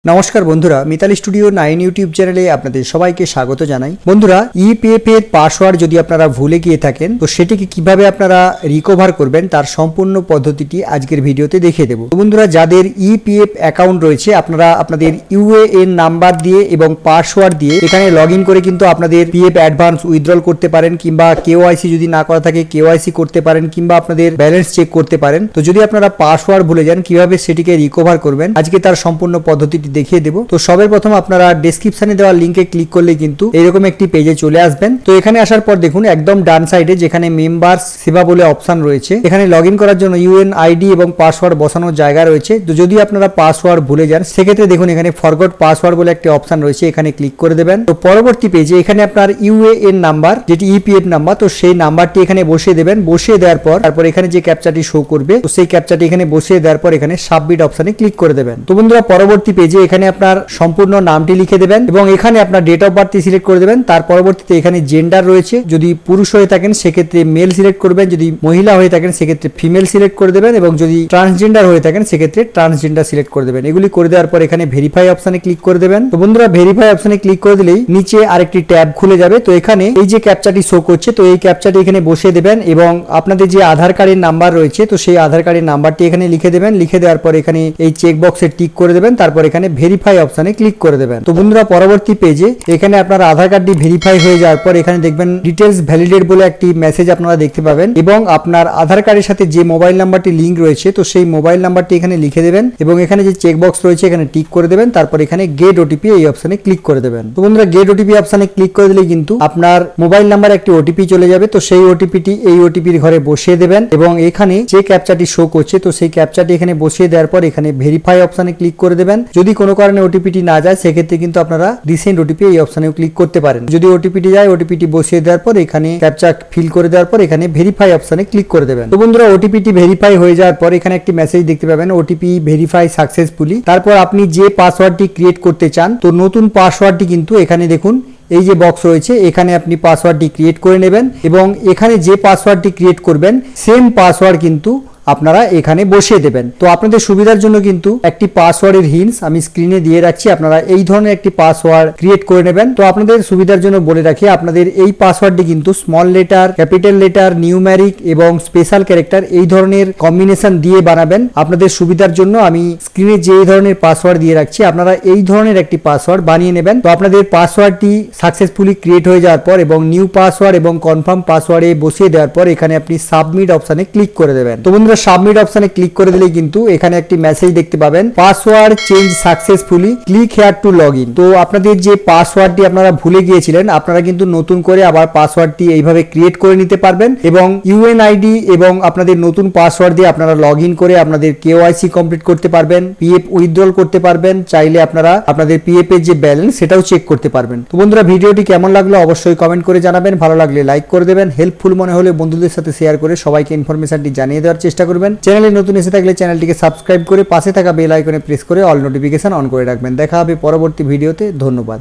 নমস্কার বন্ধুরা, Mitali studio 9 YouTube চ্যানেলে আপনাদের সবাইকে স্বাগত জানাই। বন্ধুরা, ইপিএফ এর পাসওয়ার্ড যদি আপনারা ভুলে গিয়ে থাকেন তো সেটিকে কিভাবে আপনারা রিকভার করবেন তার সম্পূর্ণ পদ্ধতিটি আজকের ভিডিওতে দেখিয়ে দেব। তো বন্ধুরা, যাদের ইপিএফ অ্যাকাউন্ট রয়েছে আপনারা আপনাদের ইউএএন নাম্বার দিয়ে এবং পাসওয়ার্ড দিয়ে এখানে লগইন করে কিন্তু আপনাদের পিএফ অ্যাডভান্স উইথড্রল করতে পারেন, কিংবা কেওআইসি যদি না করা থাকে কেওআইসি করতে পারেন, কিংবা আপনাদের ব্যালেন্স চেক করতে পারেন। তো যদি আপনারা পাসওয়ার্ড ভুলে যান কিভাবে সেটিকে রিকভার করবেন আজকে তার সম্পূর্ণ পদ্ধতিটি দেখিয়ে দেব। তো সবার প্রথম আপনারা ডেসক্রিপশনে দেওয়া লিংকে ক্লিক করলে কিন্তু এরকম একটি পেজে চলে আসবেন। তো এখানে আসার পর দেখুন একদম ডান সাইডে যেখানে মেম্বার্স সেবা বলে অপশন রয়েছে, এখানে লগইন করার জন্য ইউএন আইডি এবং পাসওয়ার্ড বসানোর জায়গা রয়েছে। তো যদি আপনারা পাসওয়ার্ড ভুলে যান সেক্ষেত্রে দেখুন এখানে ফরগট পাসওয়ার্ড বলে একটি অপশন রয়েছে, এখানে ক্লিক করে দেবেন। তো পরবর্তী পেজে এখানে আপনার ইউএএন নাম্বার যেটি ইপিএফ নাম্বার, তো সেই নাম্বারটি এখানে বসিয়ে দেবেন। বসিয়ে দেওয়ার পর তারপর এখানে যে ক্যাপচাটি শো করবে তো সেই ক্যাপচাটি এখানে বসিয়ে দেওয়ার পর এখানে সাবমিট অপশনে ক্লিক করে দেবেন। তো বন্ধুরা, পরবর্তী পেজে এখানে আপনার সম্পূর্ণ নামটি লিখে দেবেন এবং এখানে আপনার ডেট অফ বার্থ সিলেক্ট করে দেবেন। তার পরবর্তীতে এখানে জেন্ডার রয়েছে, যদি পুরুষ হয়ে থাকেন সেক্ষেত্রে মেল সিলেক্ট করবেন, যদি মহিলা হয়ে থাকেন সেক্ষেত্রে ফিমেল সিলেক্ট করে দেবেন এবং যদি ট্রান্সজেন্ডার হয়ে থাকেন সেক্ষেত্রে ট্রান্সজেন্ডার সিলেক্ট করে দেবেন। এগুলি করে দেওয়ার পর এখানে ভেরিফাই অপশনে ক্লিক করে দেবেন। তো বন্ধুরা, ভেরিফাই অপশনে ক্লিক করে দিলেই নিচে আরেকটি ট্যাব খুলে যাবে। তো এখানে এই যে ক্যাপচাটি শো করছে তো এই ক্যাপচাটি এখানে বসিয়ে দেবেন এবং আপনাদের যে আধার কার্ডের নাম্বার রয়েছে তো সেই আধার কার্ডের নাম্বারটি এখানে লিখে দেবেন। লিখে দেওয়ার পর এখানে এই চেক বক্সে টিক করে দেবেন, তারপর এখানে ভেরিফাই অপশনে ক্লিক করে দেবেন। তো বন্ধুরা, পরবর্তী পেজে এখানে আপনার আধার কার্ডটি ভেরিফাই হয়ে যাওয়ার পর এখানে দেখবেন ডিটেলস ভ্যালিডেট বলে একটি মেসেজ আপনারা দেখতে পাবেন এবং আপনার আধার কার্ডের সাথে যে মোবাইল নাম্বারটি লিংক রয়েছে তো সেই মোবাইল নাম্বারটি এখানে লিখে দেবেন এবং এখানে যে চেক বক্স রয়েছে এখানে টিক করে দেবেন। তারপর এখানে গেট ওটিপি এই অপশনে ক্লিক করে দেবেন। তো বন্ধুরা, গেট ওটিপি অপশনে ক্লিক করে দিলে কিন্তু আপনার মোবাইল নাম্বার একটি ওটিপি চলে যাবে। তো সেই ওটিপিটি এই ওটিপির ঘরে বসিয়ে দেবেন এবং এখানে যে ক্যাপচাটি শো করছে তো সেই ক্যাপচাটি এখানে বসিয়ে দেওয়ার পর এখানে ভেরিফাই অপশনে ক্লিক করে দেবেন। যদি কোনো কারণে ওটিপিটি না যায় সেক্ষেত্রে কিন্তু আপনারা রিসেন্ট ওটিপি এই অপশনেও ক্লিক করতে পারেন। যদি ওটিপিটি যায় ওটিপিটি বসিয়ে দেওয়ার পর এখানে ক্যাপচা ফিল করে দেওয়ার পর এখানে ভেরিফাই অপশনে ক্লিক করে দেবেন। তো বন্ধুরা, ওটিপিটি ভেরিফাই হয়ে যাওয়ার পর এখানে একটি মেসেজ দেখতে পাবেন, ওটিপি ভেরিফাই সাকসেসফুলি। তারপর আপনি যে পাসওয়ার্ডটি ক্রিয়েট করতে চান তো নতুন পাসওয়ার্ডটি কিন্তু এখানে দেখুন এই যে বক্স রয়েছে এখানে আপনি পাসওয়ার্ডটি ক্রিয়েট করে নেবেন এবং এখানে যে পাসওয়ার্ডটি ক্রিয়েট করবেন সেম পাসওয়ার্ড কিন্তু আপনারা এখানে বসিয়ে দেবেন। তো আপনাদের সুবিধার জন্য কিন্তু একটি পাসওয়ার্ডের হিন্টস আমি স্ক্রিনে দিয়ে রাখছি, আপনারা এই ধরনের একটি পাসওয়ার্ড ক্রিয়েট করে নেবেন। তো আপনাদের সুবিধার জন্য বলে রাখি আপনাদের এই পাসওয়ার্ডটি কিন্তু small letter, capital letter, numeric এবং স্পেশাল ক্যারেক্টার এই ধরনের কম্বিনেশন দিয়ে বানাবেন। আপনাদের সুবিধার জন্য আমি স্ক্রিনে যে এই ধরনের পাসওয়ার্ড দিয়ে রাখছি আপনারা এই ধরনের একটি পাসওয়ার্ড বানিয়ে নেবেন। তো আপনাদের পাসওয়ার্ডটি সাকসেসফুলি ক্রিয়েট হয়ে যাওয়ার পর এবং নিউ পাসওয়ার্ড এবং কনফার্ম পাসওয়ার্ডে বসিয়ে দেওয়ার পর এখানে আপনি সাবমিট অপশনে ক্লিক করে দেবেন। তো বন্ধুরা, সাবমিট অপশনে ক্লিক করে দিলে কিন্তু এখানে একটি মেসেজ দেখতে পাবেন, password change successfully, click here two log in. তো আপনাদের যে পাসওয়ার্ডটি আপনারা ভুলে গিয়েছিলেন আপনারা কিন্তু নতুন করে আবার পাসওয়ার্ডটি এইভাবে ক্রিয়েট করে নিতে পারবেন এবং ইউএনআইডি এবং আপনাদের নতুন পাসওয়ার্ড দিয়ে আপনারা লগ ইন করে আপনাদের কেওআইসি কমপ্লিট করতে পারবেন, পিএফ উইথড্রল করতে পারবেন, চাইলে আপনারা আপনাদের পিএফ এর যে ব্যালেন্স সেটাও চেক করতে পারবেন। তো বন্ধুরা, ভিডিওটি কেমন লাগলো অবশ্যই কমেন্ট করে জানাবেন, ভালো লাগলে লাইক করে দেবেন, হেল্পফুল মনে হলে বন্ধুদের সাথে শেয়ার করে সবাইকে ইনফরমেশনটি জানিয়ে দেওয়ার চেষ্টা করবেন। চ্যানেলে নতুন এসে থাকলে চ্যানেলটিকে সাবস্ক্রাইব করে পাশে থাকা বেল আইকনে প্রেস করে অল নোটিফিকেশন অন করে রাখবেন। দেখা হবে পরবর্তী ভিডিওতে। ধন্যবাদ।